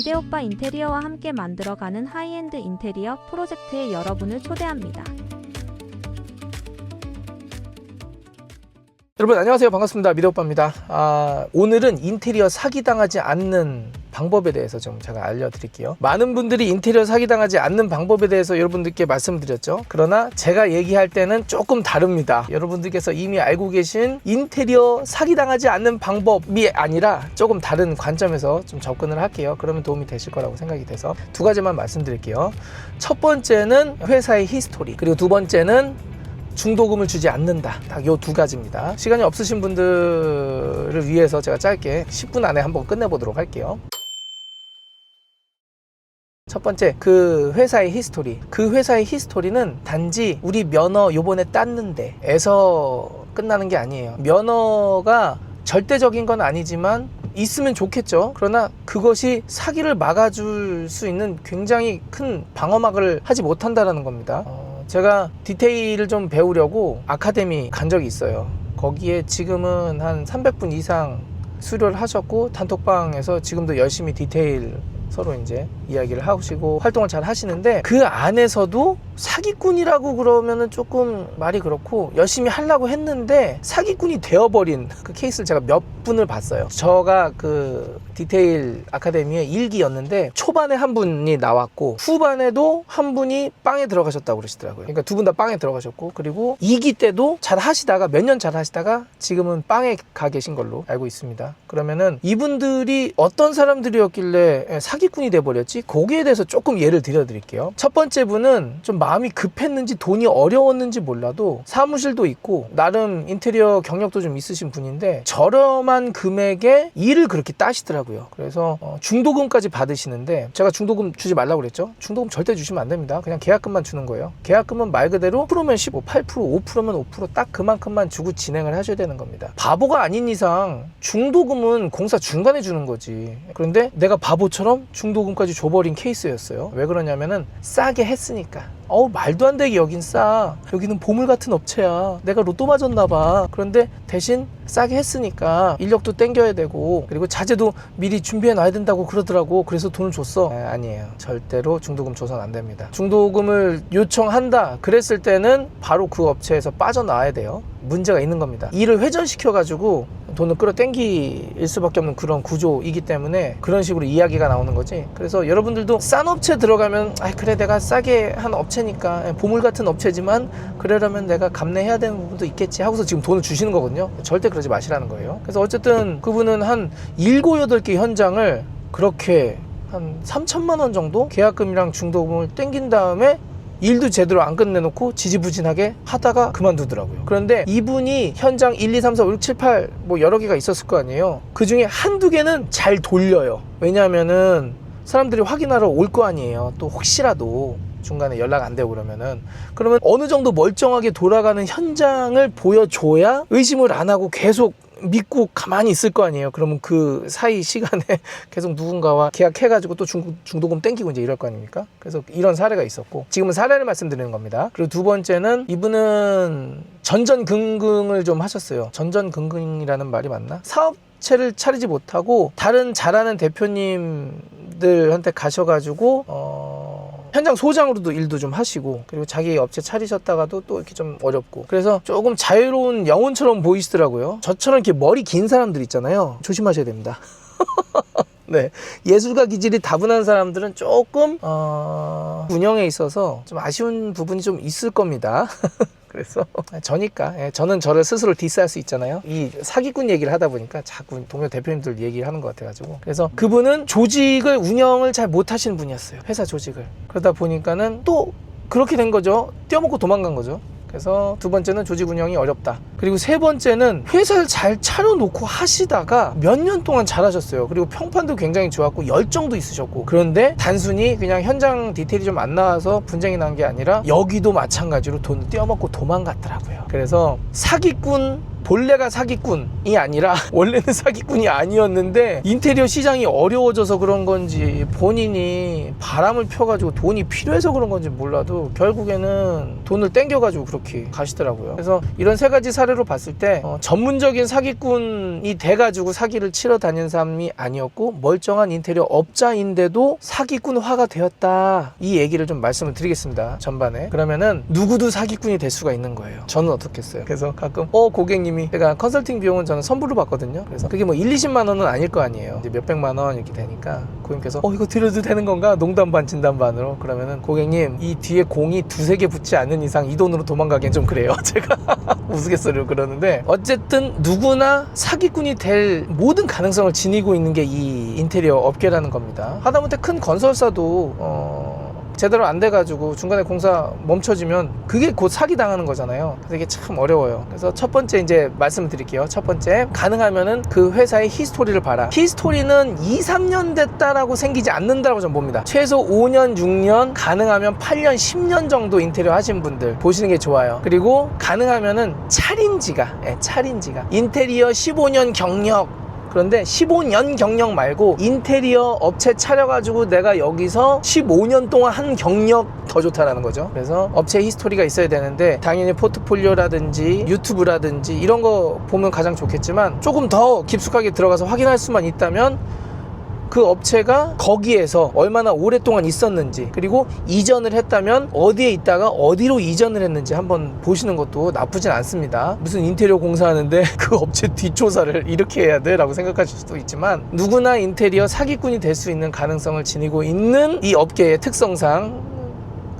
미대오빠 인테리어와 함께 만들어가는 하이엔드 인테리어 프로젝트에 여러분을 초대합니다. 여러분 안녕하세요. 반갑습니다. 미대오빠입니다. 오늘은 인테리어 사기당하지 않는 방법에 대해서 좀 제가 알려드릴게요. 많은 분들이 인테리어 사기당하지 않는 방법에 대해서 여러분들께 말씀드렸죠. 그러나 제가 얘기할 때는 조금 다릅니다. 여러분들께서 이미 알고 계신 인테리어 사기당하지 않는 방법이 아니라 조금 다른 관점에서 좀 접근을 할게요. 그러면 도움이 되실 거라고 생각이 돼서 두 가지만 말씀드릴게요. 첫 번째는 회사의 히스토리, 그리고 두 번째는 중도금을 주지 않는다. 딱 요 두 가지입니다. 시간이 없으신 분들을 위해서 제가 짧게 10분 안에 한번 끝내보도록 할게요. 첫 번째, 그 회사의 히스토리. 그 회사의 히스토리는 단지 우리 면허 요번에 땄는데 에서 끝나는 게 아니에요. 면허가 절대적인 건 아니지만 있으면 좋겠죠. 그러나 그것이 사기를 막아줄 수 있는 굉장히 큰 방어막을 하지 못한다는 겁니다. 제가 디테일을 좀 배우려고 아카데미 간 적이 있어요. 거기에 지금은 한 300분 이상 수료를 하셨고 단톡방에서 지금도 열심히 디테일 서로 이제 이야기를 하시고 활동을 잘 하시는데, 그 안에서도 사기꾼이라고 그러면은 조금 말이 그렇고 열심히 하려고 했는데 사기꾼이 되어버린 그 케이스를 제가 몇 분을 봤어요. 저가 그 디테일 아카데미의 1기였는데 초반에 한 분이 나왔고 후반에도 한 분이 빵에 들어가셨다고 그러시더라고요. 그러니까 두 분 다 빵에 들어가셨고, 그리고 2기 때도 잘 하시다가 몇 년 잘 하시다가 지금은 빵에 가 계신 걸로 알고 있습니다. 그러면은 이분들이 어떤 사람들이었길래 사기꾼이 돼버렸지? 거기에 대해서 조금 예를 들어드릴게요. 첫 번째 분은 좀 마음이 급했는지 돈이 어려웠는지 몰라도 사무실도 있고 나름 인테리어 경력도 좀 있으신 분인데 저렴한 금액에 일을 그렇게 따시더라고요. 그래서 중도금까지 받으시는데, 제가 중도금 주지 말라고 그랬죠. 중도금 절대 주시면 안 됩니다. 그냥 계약금만 주는 거예요. 계약금은 말 그대로 10%면 15, 8%, 5%면 5% 딱 그만큼만 주고 진행을 하셔야 되는 겁니다. 바보가 아닌 이상 중도금은 공사 중간에 주는 거지. 그런데 내가 바보처럼 중도금까지 줘버린 케이스였어요. 왜 그러냐면은 싸게 했으니까. 말도 안 되게 여긴 싸. 여기는 보물 같은 업체야. 내가 로또 맞았나 봐. 그런데 대신 싸게 했으니까 인력도 땡겨야 되고, 그리고 자재도 미리 준비해 놔야 된다고 그러더라고. 그래서 돈을 줬어. 아니에요. 절대로 중도금 줘서는 안 됩니다. 중도금을 요청한다 그랬을 때는 바로 그 업체에서 빠져나와야 돼요. 문제가 있는 겁니다. 일을 회전시켜가지고 돈을 끌어당길 수밖에 없는 그런 구조이기 때문에 그런 식으로 이야기가 나오는 거지. 그래서 여러분들도 싼 업체 들어가면 그래 내가 싸게 한 업체니까 보물 같은 업체지만 그러려면 내가 감내해야 되는 부분도 있겠지 하고서 지금 돈을 주시는 거거든요. 절대 그러지 마시라는 거예요. 그래서 어쨌든 그분은 한 7, 8개 현장을 그렇게 한 3천만 원 정도 계약금이랑 중도금을 땡긴 다음에 일도 제대로 안 끝내놓고 지지부진하게 하다가 그만두더라고요. 그런데 이분이 현장 1, 2, 3, 4, 5, 6, 7, 8 뭐 여러 개가 있었을 거 아니에요. 그 중에 한두 개는 잘 돌려요. 왜냐하면은 사람들이 확인하러 올 거 아니에요. 또 혹시라도 중간에 연락 안 되고 그러면 어느 정도 멀쩡하게 돌아가는 현장을 보여줘야 의심을 안 하고 계속 믿고 가만히 있을 거 아니에요. 그러면 그 사이 시간에 계속 누군가와 계약해가지고 또 중도금 땡기고 이제 이럴 거 아닙니까? 그래서 이런 사례가 있었고, 지금은 사례를 말씀드리는 겁니다. 그리고 두 번째는 이분은 전전긍긍을 좀 하셨어요. 전전긍긍이라는 말이 맞나? 사업체를 차리지 못하고 다른 잘하는 대표님들한테 가셔가지고 현장 소장으로도 일도 좀 하시고, 그리고 자기 업체 차리셨다가도 또 이렇게 좀 어렵고, 그래서 조금 자유로운 영혼처럼 보이시더라고요. 저처럼 이렇게 머리 긴 사람들 있잖아요. 조심하셔야 됩니다. 네, 예술가 기질이 다분한 사람들은 조금 운영에 있어서 좀 아쉬운 부분이 좀 있을 겁니다. 그래서 저니까 저는 저를 스스로 디스할 수 있잖아요. 이 사기꾼 얘기를 하다 보니까 자꾸 동료 대표님들 얘기를 하는 것 같아가지고. 그래서 그분은 조직을 운영을 잘 못하시는 분이었어요. 회사 조직을. 그러다 보니까는 또 그렇게 된 거죠. 떼어먹고 도망간 거죠. 그래서 두 번째는 조직 운영이 어렵다. 그리고 세 번째는 회사를 잘 차려놓고 하시다가 몇 년 동안 잘하셨어요. 그리고 평판도 굉장히 좋았고 열정도 있으셨고, 그런데 단순히 그냥 현장 디테일이 좀 안 나와서 분쟁이 난 게 아니라 여기도 마찬가지로 돈을 떼어먹고 도망갔더라고요. 그래서 사기꾼 본래가 사기꾼이 아니라 원래는 사기꾼이 아니었는데 인테리어 시장이 어려워져서 그런 건지 본인이 바람을 펴가지고 돈이 필요해서 그런 건지 몰라도 결국에는 돈을 땡겨가지고 그렇게 가시더라고요. 그래서 이런 세 가지 사례로 봤을 때 전문적인 사기꾼이 돼가지고 사기를 치러 다니는 사람이 아니었고 멀쩡한 인테리어 업자인데도 사기꾼화가 되었다, 이 얘기를 좀 말씀을 드리겠습니다. 전반에. 그러면은 누구도 사기꾼이 될 수가 있는 거예요. 저는 어떻겠어요. 그래서 가끔 고객님이, 제가 컨설팅 비용은 저는 선불로 받거든요. 그래서 그게 뭐 1, 20만 원은 아닐 거 아니에요. 이제 몇백만 원 이렇게 되니까 고객님께서 이거 드려도 되는 건가? 농담 반 진담 반으로. 그러면은 고객님, 이 뒤에 공이 두세 개 붙지 않는 이상 이 돈으로 도망가기엔 좀 그래요. 제가 우스갯소리로 그러는데, 어쨌든 누구나 사기꾼이 될 모든 가능성을 지니고 있는 게 이 인테리어 업계라는 겁니다. 하다못해 큰 건설사도 제대로 안 돼가지고 중간에 공사 멈춰지면 그게 곧 사기당하는 거잖아요. 그래서 이게 참 어려워요. 그래서 첫 번째 이제 말씀을 드릴게요. 첫 번째, 가능하면은 그 회사의 히스토리를 봐라. 히스토리는 2, 3년 됐다라고 생기지 않는다고 저는 봅니다. 최소 5년, 6년, 가능하면 8년, 10년 정도 인테리어 하신 분들 보시는 게 좋아요. 그리고 가능하면은 차린지가 인테리어 15년 경력, 그런데 15년 경력 말고 인테리어 업체 차려가지고 내가 여기서 15년 동안 한 경력 더 좋다라는 거죠. 그래서 업체 히스토리가 있어야 되는데, 당연히 포트폴리오라든지 유튜브라든지 이런 거 보면 가장 좋겠지만, 조금 더 깊숙하게 들어가서 확인할 수만 있다면 그 업체가 거기에서 얼마나 오랫동안 있었는지, 그리고 이전을 했다면 어디에 있다가 어디로 이전을 했는지 한번 보시는 것도 나쁘진 않습니다. 무슨 인테리어 공사하는데 그 업체 뒷조사를 이렇게 해야 돼? 라고 생각하실 수도 있지만, 누구나 인테리어 사기꾼이 될 수 있는 가능성을 지니고 있는 이 업계의 특성상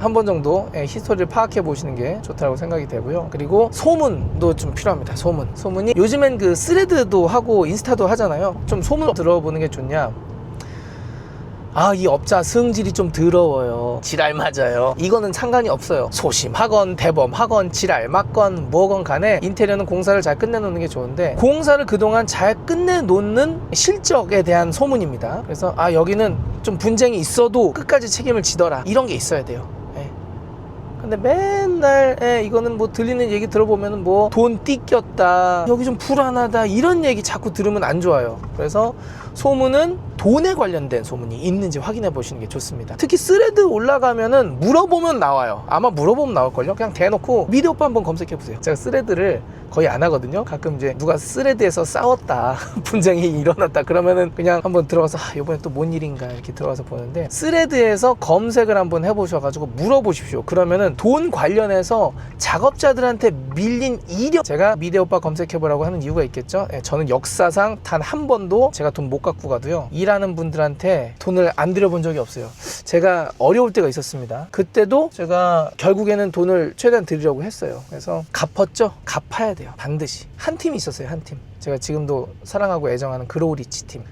한 번 정도 히스토리를 파악해 보시는 게 좋다고 생각이 되고요. 그리고 소문도 좀 필요합니다. 소문이 요즘엔 그 스레드도 하고 인스타도 하잖아요. 좀 소문 들어보는 게 좋냐? 이 업자 성질이 좀 더러워요. 지랄 맞아요. 이거는 상관이 없어요. 소심하건 대범하건 지랄 맞건 뭐건 간에 인테리어는 공사를 잘 끝내놓는 게 좋은데, 공사를 그동안 잘 끝내놓는 실적에 대한 소문입니다. 그래서 여기는 좀 분쟁이 있어도 끝까지 책임을 지더라, 이런 게 있어야 돼요. 근데 맨날 이거는 뭐 들리는 얘기 들어보면 뭐 돈 띠꼈다, 여기 좀 불안하다, 이런 얘기 자꾸 들으면 안 좋아요. 그래서 소문은 돈에 관련된 소문이 있는지 확인해 보시는 게 좋습니다. 특히 스레드 올라가면은 물어보면 나와요. 아마 물어보면 나올걸요. 그냥 대놓고 미드 오빠 한번 검색해 보세요. 제가 스레드를 거의 안 하거든요. 가끔 이제 누가 스레드에서 싸웠다, 분쟁이 일어났다 그러면은 그냥 한번 들어가서 이번에 또 뭔 일인가 이렇게 들어가서 보는데, 스레드에서 검색을 한번 해보셔가지고 물어보십시오. 그러면은 돈 관련해서 작업자들한테 밀린 이력, 제가 미드 오빠 검색해보라고 하는 이유가 있겠죠. 저는 역사상 단 한 번도 제가 돈 못 갖고 가도요, 일하는 분들한테 돈을 안 들여본 적이 없어요. 제가 어려울 때가 있었습니다. 그때도 제가 결국에는 돈을 최대한 드리려고 했어요. 그래서 갚았죠. 갚아야 돼요. 반드시. 한 팀이 있었어요. 한 팀. 제가 지금도 사랑하고 애정하는 그로우리치 팀.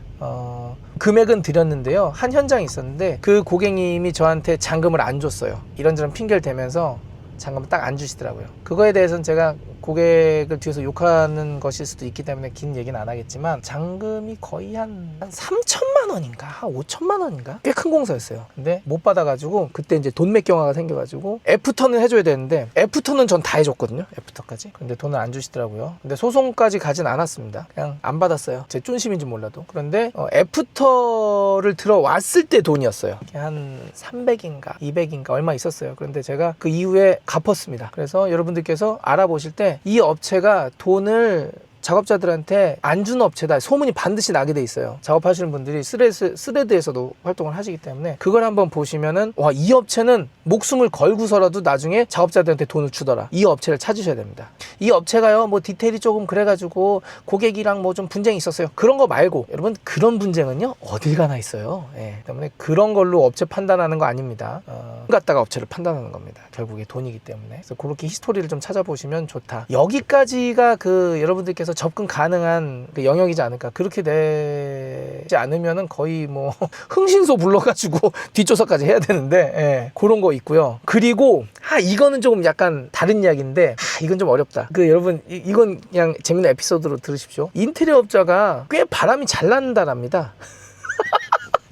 금액은 드렸는데요, 한 현장이 있었는데 그 고객님이 저한테 잔금을 안 줬어요. 이런저런 핑계를 대면서 잔금을 딱 안 주시더라고요. 그거에 대해서는 제가 고객을 뒤에서 욕하는 것일 수도 있기 때문에 긴 얘기는 안 하겠지만, 잔금이 거의 한 3천만 원인가 5천만 원인가 꽤 큰 공사였어요. 근데 못 받아가지고 그때 이제 돈맥 경화가 생겨가지고 애프터는 해줘야 되는데, 애프터는 전 다 해줬거든요. 애프터까지. 근데 돈을 안 주시더라고요. 근데 소송까지 가진 않았습니다. 그냥 안 받았어요. 제 쫀심인지 몰라도. 그런데 애프터를 들어왔을 때 돈이었어요. 한 300인가 200인가 얼마 있었어요. 그런데 제가 그 이후에 갚았습니다. 그래서 여러분들께서 알아보실 때 이 업체가 돈을 작업자들한테 안 주는 업체다, 소문이 반드시 나게 돼 있어요. 작업하시는 분들이 스레드에서도 활동을 하시기 때문에 그걸 한번 보시면은, 이 업체는 목숨을 걸고서라도 나중에 작업자들한테 돈을 주더라, 이 업체를 찾으셔야 됩니다. 이 업체가요 뭐 디테일이 조금 그래가지고 고객이랑 뭐 좀 분쟁이 있었어요, 그런 거 말고, 여러분 그런 분쟁은요 어딜 가나 있어요. 때문에 그런 걸로 업체 판단하는 거 아닙니다. 갖다가 업체를 판단하는 겁니다. 결국에 돈이기 때문에. 그래서 그렇게 히스토리를 좀 찾아보시면 좋다. 여기까지가 그 여러분들께서 접근 가능한 그 영역이지 않을까. 그렇게 되지 않으면은 거의 뭐 흥신소 불러가지고 뒷조사까지 해야 되는데, 그런 거 있고요. 그리고 이거는 조금 약간 다른 이야기인데, 이건 좀 어렵다. 여러분 이건 그냥 재밌는 에피소드로 들으십시오. 인테리어 업자가 꽤 바람이 잘 난다랍니다.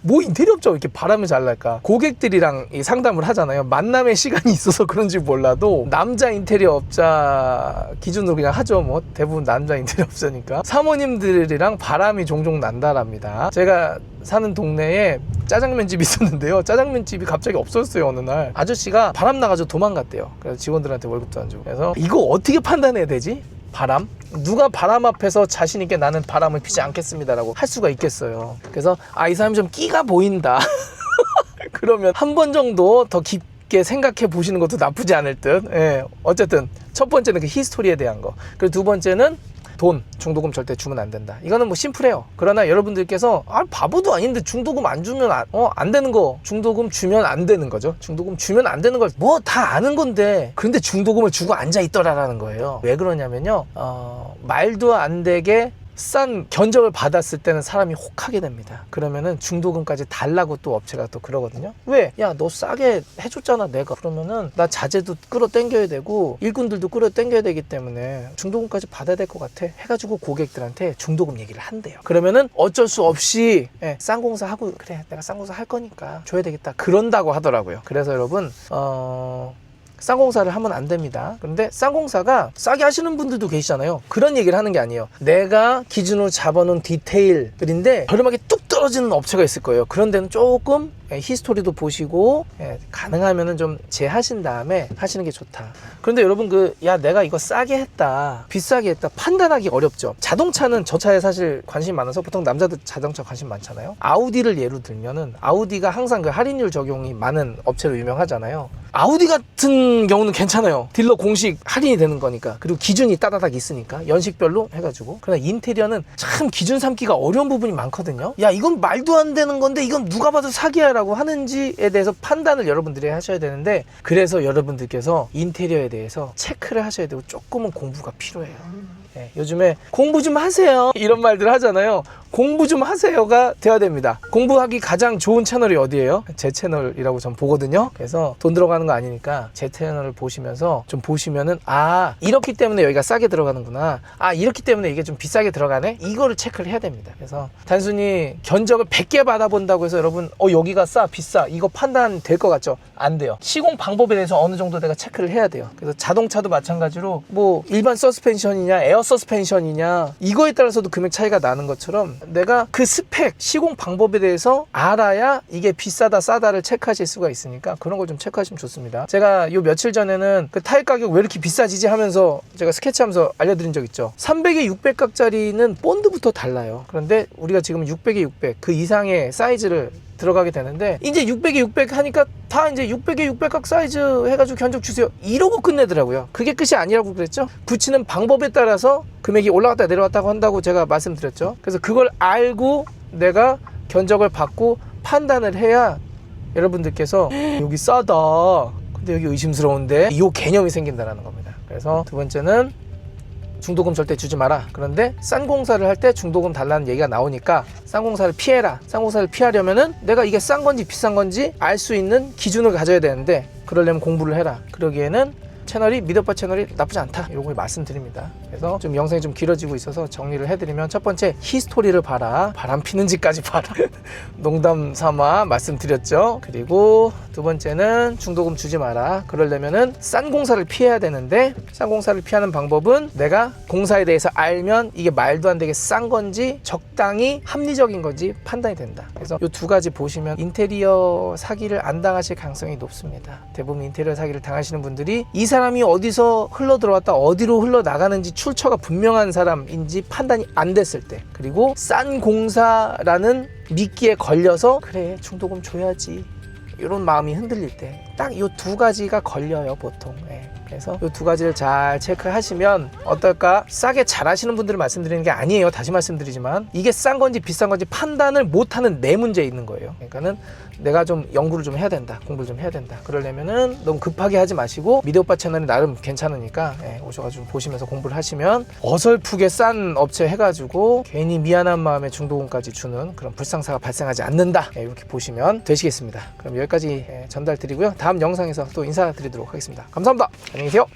뭐 인테리어 업자가 이렇게 바람을 잘 날까? 고객들이랑 이 상담을 하잖아요. 만남의 시간이 있어서 그런지 몰라도 남자 인테리어 업자 기준으로 그냥 하죠. 뭐 대부분 남자 인테리어 업자니까 사모님들이랑 바람이 종종 난다랍니다. 제가 사는 동네에 짜장면집이 있었는데요. 짜장면집이 갑자기 없어졌어요. 어느 날 아저씨가 바람 나가지고 도망갔대요. 그래서 직원들한테 월급도 안 주고. 그래서 이거 어떻게 판단해야 되지? 바람? 누가 바람 앞에서 자신 있게 나는 바람을 피지 않겠습니다라고 할 수가 있겠어요. 그래서 이 사람이 좀 끼가 보인다. 그러면 한 번 정도 더 깊게 생각해 보시는 것도 나쁘지 않을 듯. 예. 어쨌든 첫 번째는 그 히스토리에 대한 거. 그리고 두 번째는 돈, 중도금 절대 주면 안 된다. 이거는 뭐 심플해요. 그러나 여러분들께서 바보도 아닌데 중도금 안 주면 안 되는 거, 중도금 주면 안 되는 거죠. 중도금 주면 안 되는 걸 뭐 다 아는 건데 근데 중도금을 주고 앉아 있더라라는 거예요. 왜 그러냐면요, 말도 안 되게 싼 견적을 받았을 때는 사람이 혹하게 됩니다. 그러면은 중도금까지 달라고 또 업체가 또 그러거든요. 왜? 야, 너 싸게 해줬잖아 내가. 그러면은 나 자재도 끌어당겨야 되고 일꾼들도 끌어당겨야 되기 때문에 중도금까지 받아야 될 것 같아 해가지고 고객들한테 중도금 얘기를 한대요. 그러면은 어쩔 수 없이 쌍공사 하고, 그래 내가 쌍공사 할 거니까 줘야 되겠다 그런다고 하더라고요. 그래서 여러분 쌍공사를 하면 안 됩니다. 그런데 쌍공사가 싸게 하시는 분들도 계시잖아요. 그런 얘기를 하는 게 아니에요. 내가 기준으로 잡아놓은 디테일들인데 저렴하게 뚝 떨어지는 업체가 있을 거예요. 그런 데는 조금 히스토리도 보시고 가능하면은 좀 제하신 다음에 하시는 게 좋다. 그런데 여러분 야 내가 이거 싸게 했다 비싸게 했다 판단하기 어렵죠. 자동차는 저 차에 사실 관심이 많아서 보통 남자들 자동차 관심 많잖아요. 아우디를 예로 들면은 아우디가 항상 그 할인율 적용이 많은 업체로 유명하잖아요. 아우디 같은 경우는 괜찮아요. 딜러 공식 할인이 되는 거니까. 그리고 기준이 따다닥 있으니까 연식별로 해가지고. 그러나 인테리어는 참 기준 삼기가 어려운 부분이 많거든요. 야 이건 말도 안 되는 건데 이건 누가 봐도 사기야 라고 하는지에 대해서 판단을 여러분들이 하셔야 되는데, 그래서 여러분들께서 인테리어에 대해서 체크를 하셔야 되고 조금은 공부가 필요해요. 요즘에 공부 좀 하세요 이런 말들 하잖아요. 공부 좀 하세요가 돼야 됩니다. 공부하기 가장 좋은 채널이 어디예요? 제 채널이라고 전 보거든요. 그래서 돈 들어가는 거 아니니까 제 채널을 보시면서 좀 보시면은 이렇기 때문에 여기가 싸게 들어가는구나, 이렇기 때문에 이게 좀 비싸게 들어가네, 이거를 체크를 해야 됩니다. 그래서 단순히 견적을 100개 받아본다고 해서 여러분 여기가 싸 비싸 이거 판단 될 것 같죠? 안 돼요. 시공 방법에 대해서 어느 정도 내가 체크를 해야 돼요. 그래서 자동차도 마찬가지로 뭐 일반 서스펜션이냐 에어 서스펜션이냐 이거에 따라서도 금액 차이가 나는 것처럼 내가 그 스펙 시공 방법에 대해서 알아야 이게 비싸다 싸다를 체크하실 수가 있으니까 그런 걸 좀 체크하시면 좋습니다. 제가 요 며칠 전에는 그 타일 가격 왜 이렇게 비싸지지 하면서 제가 스케치하면서 알려드린 적 있죠. 300에 600각짜리는 본드부터 달라요. 그런데 우리가 지금 600에 600 그 이상의 사이즈를 들어가게 되는데 이제 600에 600 하니까 다 이제 600에 600각 사이즈 해가지고 견적 주세요 이러고 끝내더라고요. 그게 끝이 아니라고 그랬죠. 붙이는 방법에 따라서 금액이 올라갔다 내려왔다고 한다고 제가 말씀드렸죠. 그래서 그걸 알고 내가 견적을 받고 판단을 해야 여러분들께서 여기 싸다 근데 여기 의심스러운데 이 개념이 생긴다는 겁니다. 그래서 두 번째는 중도금 절대 주지 마라. 그런데 싼 공사를 할 때 중도금 달라는 얘기가 나오니까 싼 공사를 피해라. 싼 공사를 피하려면은 내가 이게 싼 건지 비싼 건지 알 수 있는 기준을 가져야 되는데, 그러려면 공부를 해라. 그러기에는 채널이 미더빠 채널이 나쁘지 않다 이런 걸 말씀드립니다. 그래서 좀 영상이 좀 길어지고 있어서 정리를 해드리면, 첫 번째 히스토리를 봐라. 바람 피는지까지 봐라. 농담 삼아 말씀드렸죠. 그리고 두 번째는 중도금 주지 마라. 그러려면은 싼 공사를 피해야 되는데, 싼 공사를 피하는 방법은 내가 공사에 대해서 알면 이게 말도 안 되게 싼 건지 적당히 합리적인 건지 판단이 된다. 그래서 이 두 가지 보시면 인테리어 사기를 안 당하실 가능성이 높습니다. 대부분 인테리어 사기를 당하시는 분들이 이 사람이 어디서 흘러 들어왔다 어디로 흘러 나가는지 출처가 분명한 사람인지 판단이 안 됐을 때, 그리고 싼 공사라는 미끼에 걸려서 그래 중도금 줘야지 이런 마음이 흔들릴 때 딱 이 두 가지가 걸려요 보통. 그래서 이 두 가지를 잘 체크하시면 어떨까? 싸게 잘 하시는 분들을 말씀드리는 게 아니에요. 다시 말씀드리지만 이게 싼 건지 비싼 건지 판단을 못하는 내 문제에 있는 거예요. 그러니까는 내가 좀 연구를 좀 해야 된다, 공부를 좀 해야 된다. 그러려면은 너무 급하게 하지 마시고 미디오빠 채널이 나름 괜찮으니까 오셔가지고 보시면서 공부를 하시면 어설프게 싼 업체 해가지고 괜히 미안한 마음에 중도금까지 주는 그런 불상사가 발생하지 않는다. 이렇게 보시면 되시겠습니다. 그럼 여기까지 전달 드리고요. 다음 영상에서 또 인사드리도록 하겠습니다. 감사합니다. 안녕히 계세요.